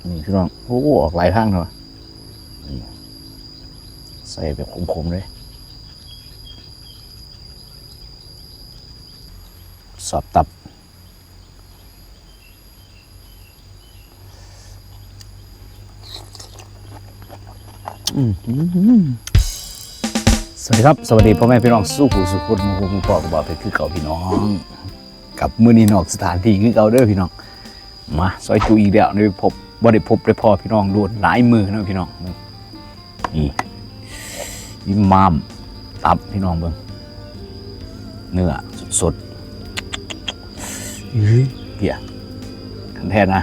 นี่พี่น้องโอ้ออกหลายทางเนาะนี่ใส่แบบคมๆเลยสอบตับสวัสดีครับสวัสดีพ่อแม่พี่น้องสู้ผู้สุขคนมุขพ่อกับบ่าวเพชรคือเก่าพี่น้องกับมื้อนี้นอกสถานที่คือเก่าเด้อพี่น้องมาซอยจูอีกแล้วได้พบได้พ่อพี่น้องโดนหลายมือนะพี่น้องนี่มามตับพี่น้องเบิ่งเนื้อสดเพียคันแท้นะ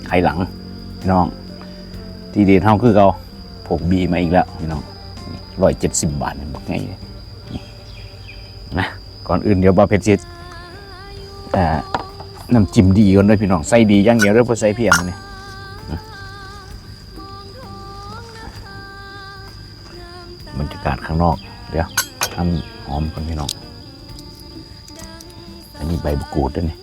ไข่หลังพี่น้องที่เด็ดเท่าคือเขาพกบีมาอีกแล้วพี่น้อง170 บาทเนี่ยบอกไงนะก่อนอื่นเดี๋ยวบ่าวเพชรจิตน้ำจิ้มดีก่อนด้วยพี่น้องใส่ดีอย่างเดียวเรื่องพอใส่เพียงนี่บรรยากาศข้างนอกเดี๋ยวทำหอมก่อนพี่น้องอันนี้ใบมะกรูดด้วยนี่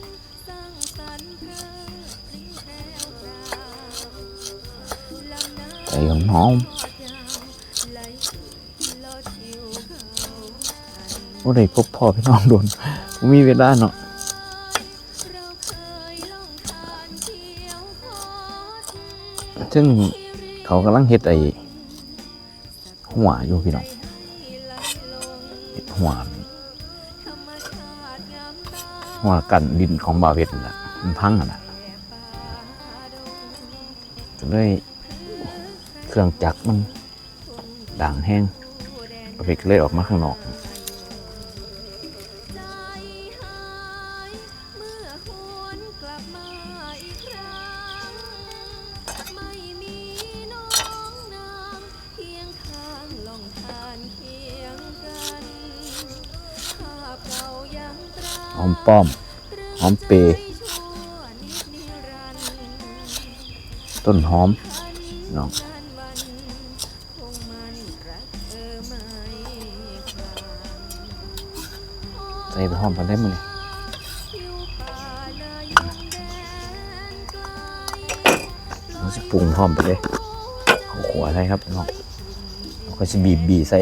ใส่หอมโอ้ได้พบพ่อพี่น้องโดนมีเวลาเนาะซึ่งเขากำลังเฮ็ดไอ้หัวอยู่พี่น้องเฮ็ดหัวกันดินของบ่าวเพชรน่ะมันพังอ่ะนะจะได้เครื่องจักรมันด่างแห้งบ่าวเพชรก็เลยออกมาข้างนอกหอมป้อมหอมเปรย์ต้นหอมน้องใส่ไปหอมกันได้มั้ยเราจะปรุงหอมไปเลยเอาขวดใส่ครับน้องเราก็จะบีใส่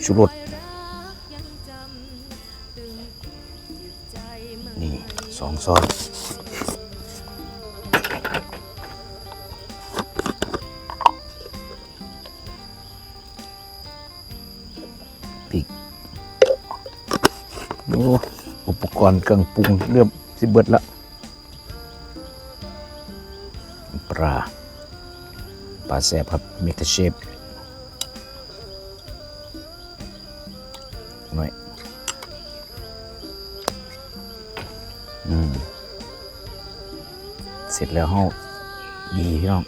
ชูรสนี่2 ช้อนพริกโอ้อุปกรณ์เครื่องปรุงเริ่มสิเบิดละปลาแซ่บครับเมกะเชฟหน่อยเสร็จแล้วเฮาดีพี่น้อง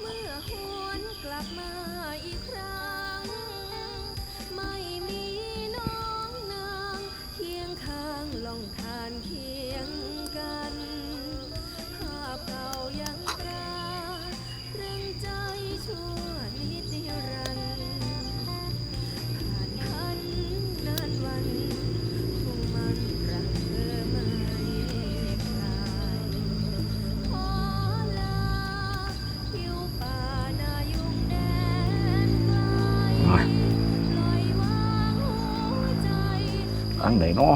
อันไหนเนาะ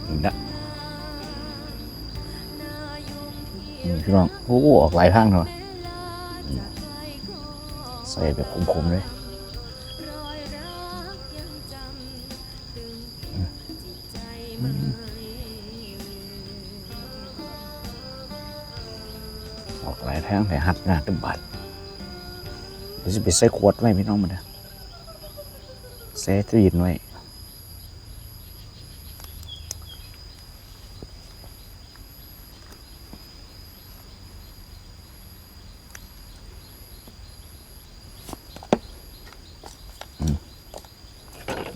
นี่นะนี่พี่น้องโอ้ออกหลายทางเนาะใส่แบบคมๆเลยออกหลายทางแต่หัดงานตึ้มบาทเดี๋ยวจะไปใส่ขวดไว้พี่น้องมันนะใส่ตู้เย็นไว้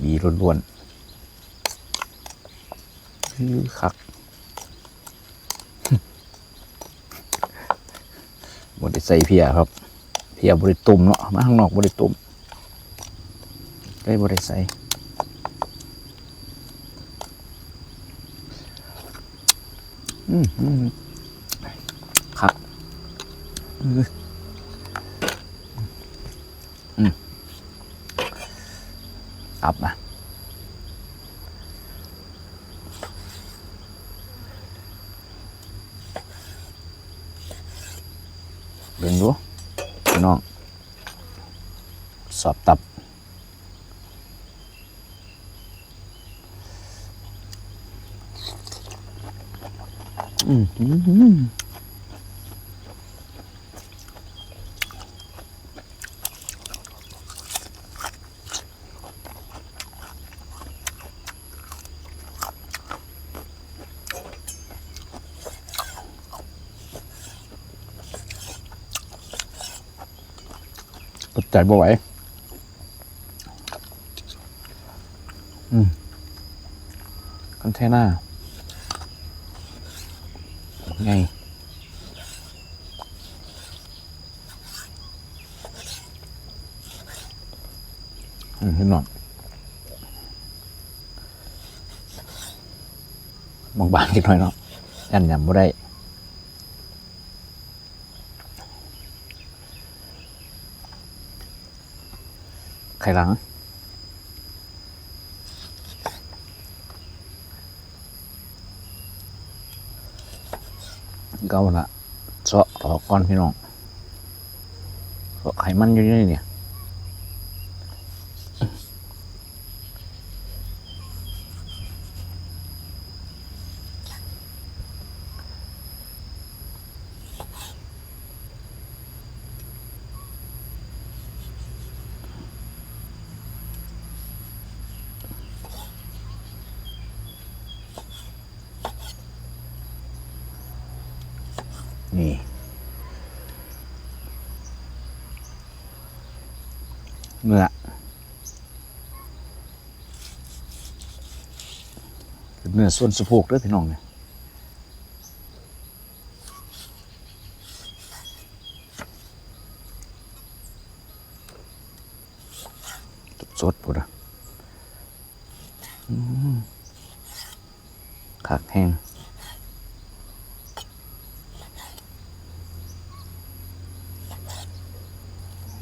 บีล้วนๆคักบดใส่เพียครับเพียบริตุ่มเนาะมาข้างนอกบริตุ่ม ได้บริใส่ครับอับนะเบิ่งดูพี่น้องสอบตับอดใจบ่ไหวคอนเทนเนอร์ไงพี่น้องบางๆนิดหน่อยเนาะยันยำบ่ได้ไข่หลังเกาละเสาะออกก่อนพี่น้องเสาะไขมันอยู่นี่เนี่ยนี่เนื้อส่วนสะโพกเด้อพี่น้องเนี่ยสดๆปุ๊ดคักแห้ง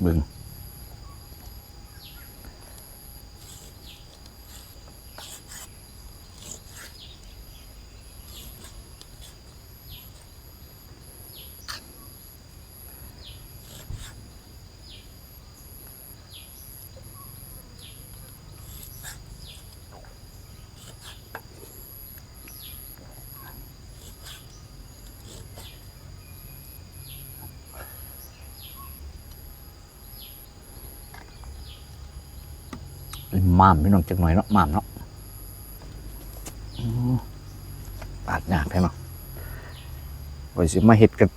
เบิ่งม่ามพี่น้องจักหน่อยเนาะม่ามเนาะปาดยากแท้เนาะไว้สิมาเฮ็ดกัน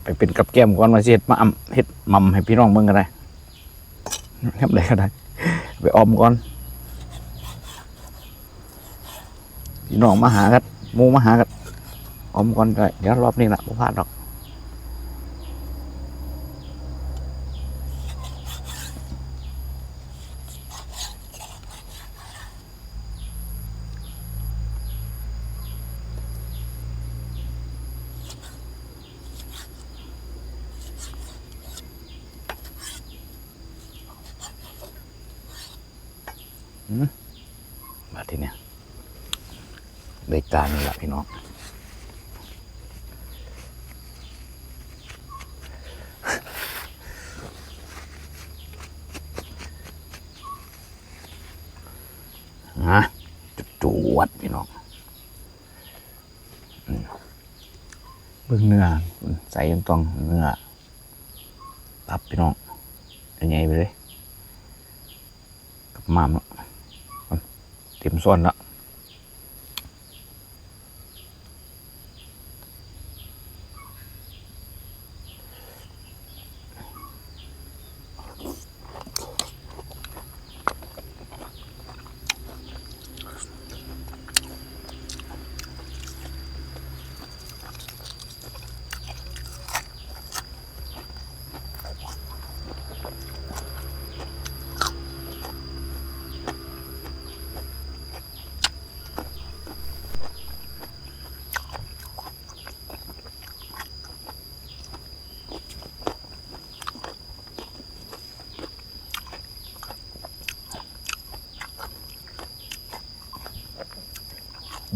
ไปเป็นกับแก้มก่อนมาสิเฮ็ดมาเฮ็ดมัมให้พี่น้องเบิ่งก็ได้ทำได้ก็ได้ไปออมก่อนพี่น้องมาหากันหมู่มาหากันออมก่อนได้เดี๋ยวรอบนี้ล่ะบ่พลาดดอกมาทีเนี้ยได้การนี่แหละพี่น้องจวดพี่น้องเบิ่งเนื้อใส่ยังต้องเนื้อตับพี่น้องใหญ่ไปเลยกับม่ามเนาะเต็มส่วนละ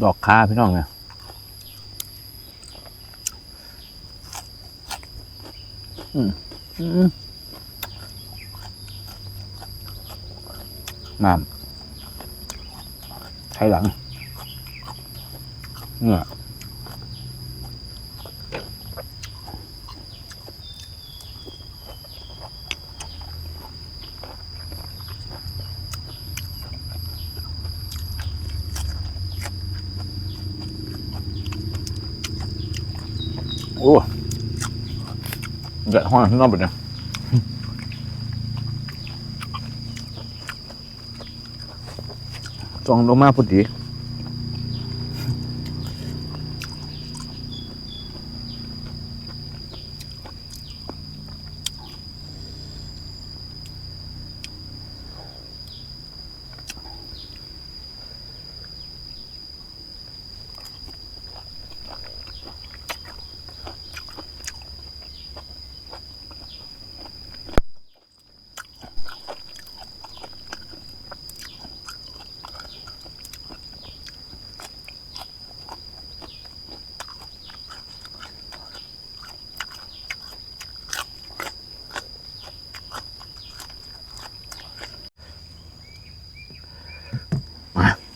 ดอกคาพี่น้องเนี่ยน้ำไทยหลังเนื้อโอ้เดือดห้อนข้างนอกแบบนี้จองลงมาพอดี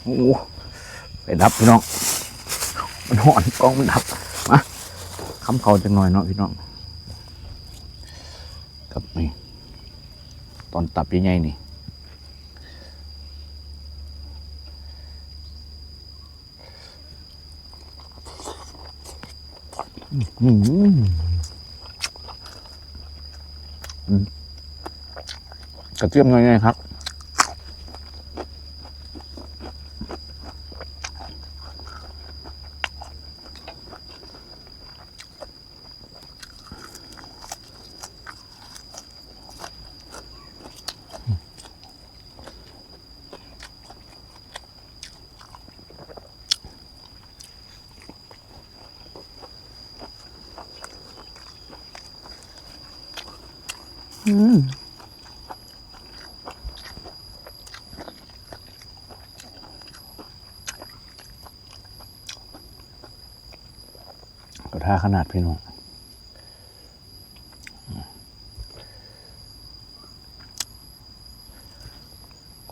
โอ้ไปดับพี่น้องมันห่อนกล้องมันดับมาคำเขาจังหน่อยเนาะพี่น้องกับนี่ตอนตับยังไงนี่กระเทียมยังไงครับกระทะขนาดพี่น้อง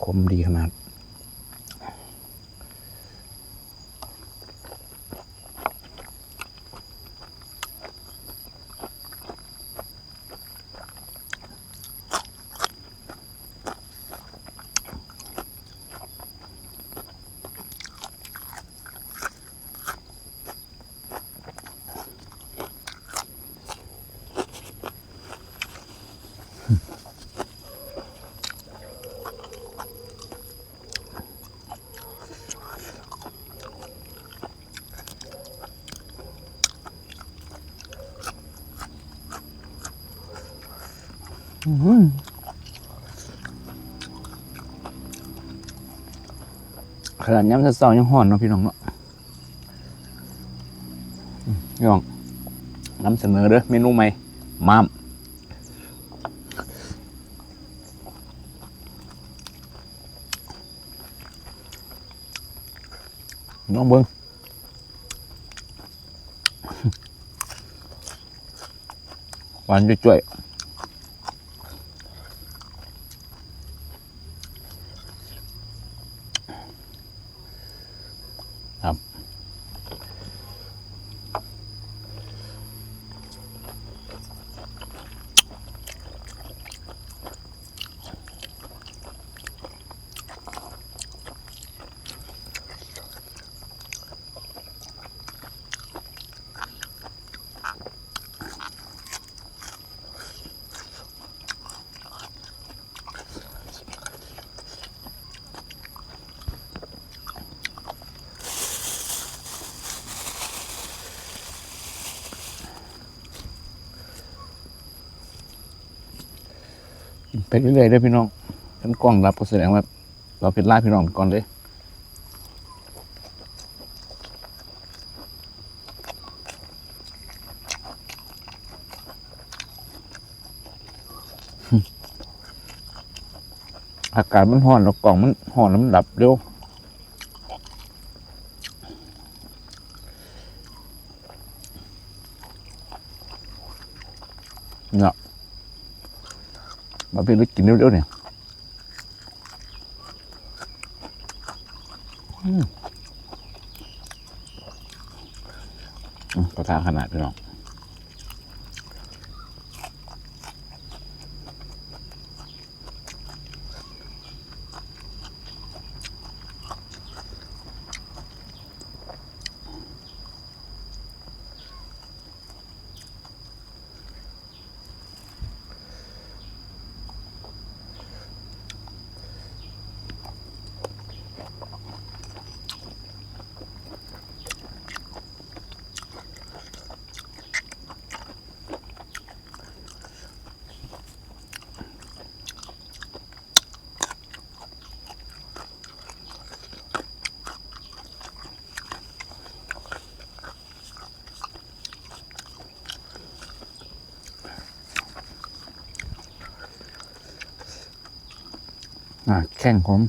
คมดีขนาดขนาดย้ำเศร้าๆยังห่อนเนาะพี่น้องเนาะพี่น้องนำเสนอเด้อเมนูใหม่ม้ามน้องเบิ้งหวานจ่วยๆครับไปเรื่อยๆเด้อพี่น้องท่านกล้องรับก็แสดงว่าเราเป็นล่าพี่น้องก่อนเลยอากาศมันร้อนแล้วกล่องมันร้อนแล้วมันดับเร็ว เนาะมาเป็นเล็กกินเร็วๆเนี่ยประทานขนาดพี่น้องแข้งผม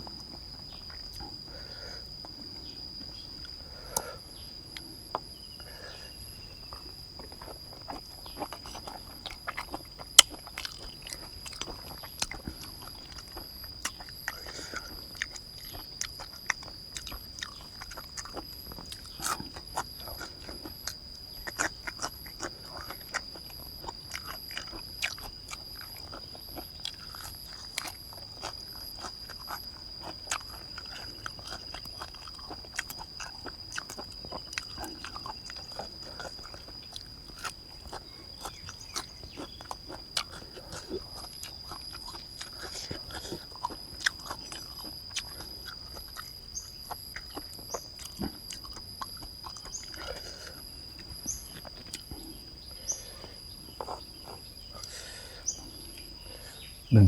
หนึ่ง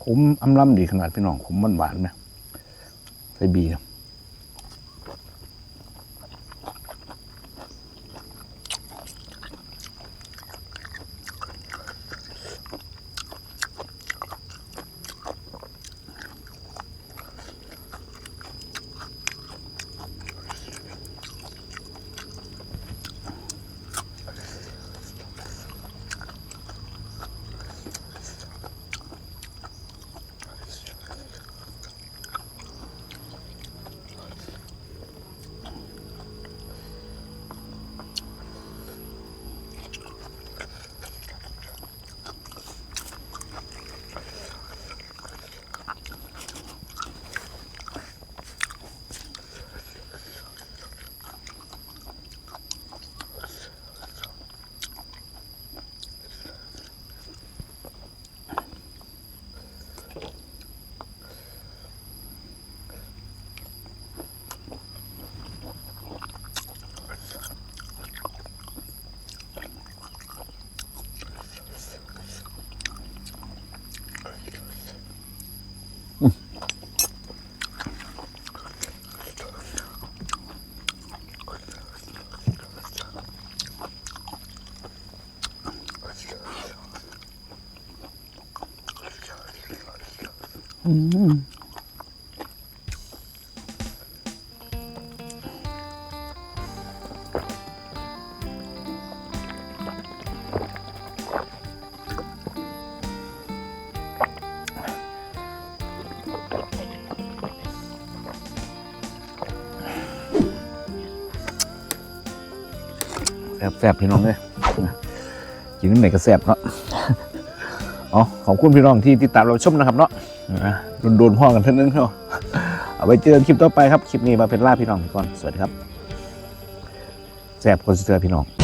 ขมอำล้ำดีขนาดพี่น้องขมหวานๆนะใส่บีครับ แซ่บพี่น้องเลยกินน้ำไหนก็แซ่บเนาะอ๋อขอบคุณพี่น้องที่ติดตามเราชมนะครับเนาะโดนพ่อกันเท่านั้นเนาะเอาไปเจอคลิปต่อไปครับคลิปนี้มาเป็นล่าพี่น้องก่อนสวัสดีครับแซ่บคนเสือพี่น้อง